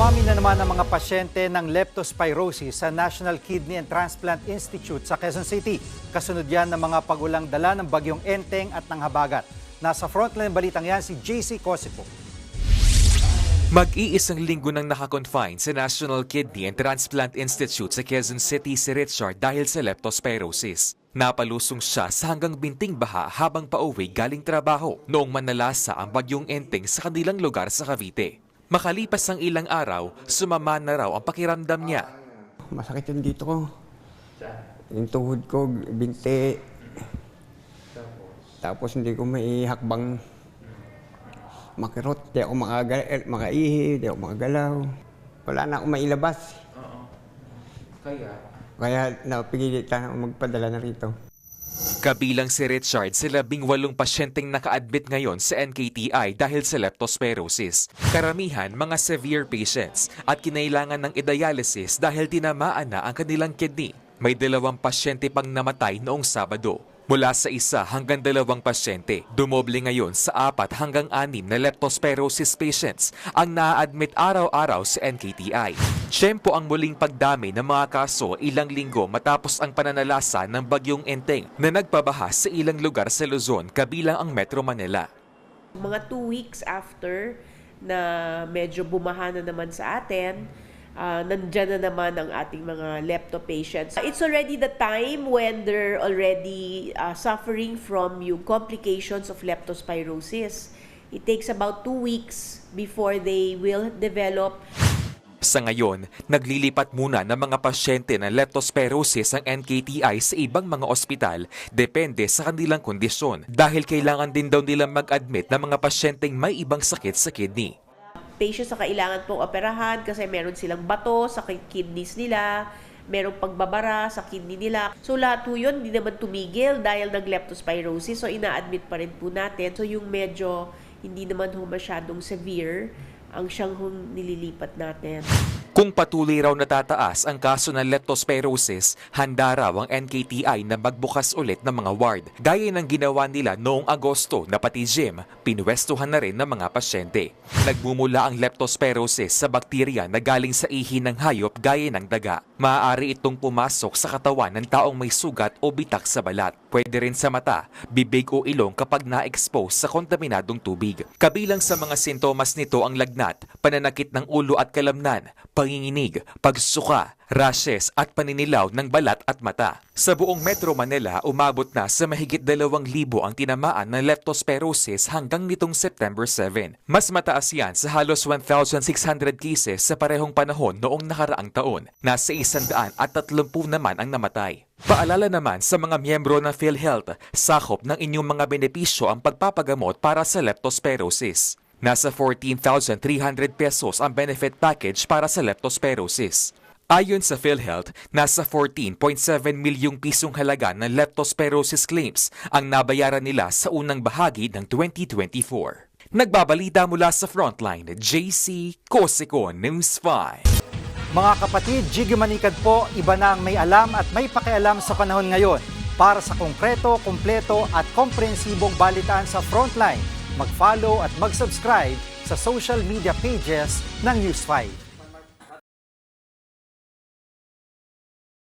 Dumami na naman ang mga pasyente ng leptospirosis sa National Kidney and Transplant Institute sa Quezon City. Kasunod yan ng mga pagulang dala ng bagyong Enteng at ng Habagat. Nasa frontline balitang yan si JC Cosipo. Mag-iisang linggo nang nakakonfine sa National Kidney and Transplant Institute sa Quezon City si Richard dahil sa leptospirosis. Napalusong siya sa hanggang binting baha habang pauwi galing trabaho noong manalasa ang bagyong Enteng sa kanilang lugar sa Cavite. Makalipas ang ilang araw, sumama na raw ang pakiramdam niya. Masakit yung dito ko. Yung tuhod ko, binti. Tapos hindi ko maihakbang makirot. Di ako makaihi, di ako makagalaw. Wala na akong mailabas. Kaya napigilitan ako magpadala na rito. Kabilang si Richard sa 18 pasyenteng naka-admit ngayon sa NKTI dahil sa leptospirosis. Karamihan mga severe patients at kinailangan ng i-dialysis dahil tinamaan na ang kanilang kidney. May 2 pasyente pang namatay noong Sabado. Mula sa 1 hanggang 2 pasyente, dumoble ngayon sa 4 hanggang 6 na leptospirosis patients ang na-admit araw-araw sa NKTI. Siyempo ang muling pagdami ng mga kaso ilang linggo matapos ang pananalasa ng bagyong Enteng na nagpabaha sa ilang lugar sa Luzon kabilang ang Metro Manila. Mga 2 weeks after na medyo bumaha na naman sa atin, nandyan na naman ang ating mga lepto patients. It's already the time when they're already suffering from yung complications of leptospirosis. It takes about 2 weeks before they will develop. Sa ngayon, naglilipat muna ng mga pasyente ng leptospirosis ang NKTI sa ibang mga ospital depende sa kanilang kondisyon dahil kailangan din daw nilang mag-admit ng mga pasyenteng may ibang sakit sa kidney. Patients na kailangan pong operahan kasi meron silang bato sa kidneys nila, merong pagbabara sa kidney nila. So lahat po yun, hindi naman tumigil dahil nag-leptospirosis. So ina-admit pa rin po natin. So yung medyo hindi naman masyadong severe, ang siyang nililipat natin. Kung patuloy raw natataas ang kaso ng leptospirosis, handa raw ang NKTI na magbukas ulit ng mga ward. Gaya ng ginawa nila noong Agosto na pati gym, pinwestuhan na rin ng mga pasyente. Nagmumula ang leptospirosis sa bakterya na galing sa ihi ng hayop gaya ng daga. Maaari itong pumasok sa katawan ng taong may sugat o bitak sa balat. Pwede rin sa mata, bibig o ilong kapag na-expose sa kontaminadong tubig. Kabilang sa mga sintomas nito ang lagnat, pananakit ng ulo at kalamnan, panginginig, pagsuka, rashes at paninilaw ng balat at mata. Sa buong Metro Manila, umabot na sa mahigit 2,000 ang tinamaan ng leptospirosis hanggang nitong September 7. Mas mataas yan sa halos 1,600 cases sa parehong panahon noong nakaraang taon. Nasa 130 naman ang namatay. Paalala naman sa mga miyembro ng PhilHealth, sakop ng inyong mga benepisyo ang pagpapagamot para sa leptospirosis. Nasa 14,300 pesos ang benefit package para sa leptospirosis. Ayon sa PhilHealth, nasa 14.7 milyong pisong halaga ng leptospirosis claims ang nabayaran nila sa unang bahagi ng 2024. Nagbabalita mula sa Frontline, JC Cosico, News 5. Mga kapatid, Jiggy Manikad po, iba na ang may alam at may pakialam sa panahon ngayon. Para sa konkreto, kumpleto at komprehensibong balitaan sa Frontline, mag-follow at mag-subscribe sa social media pages ng News 5.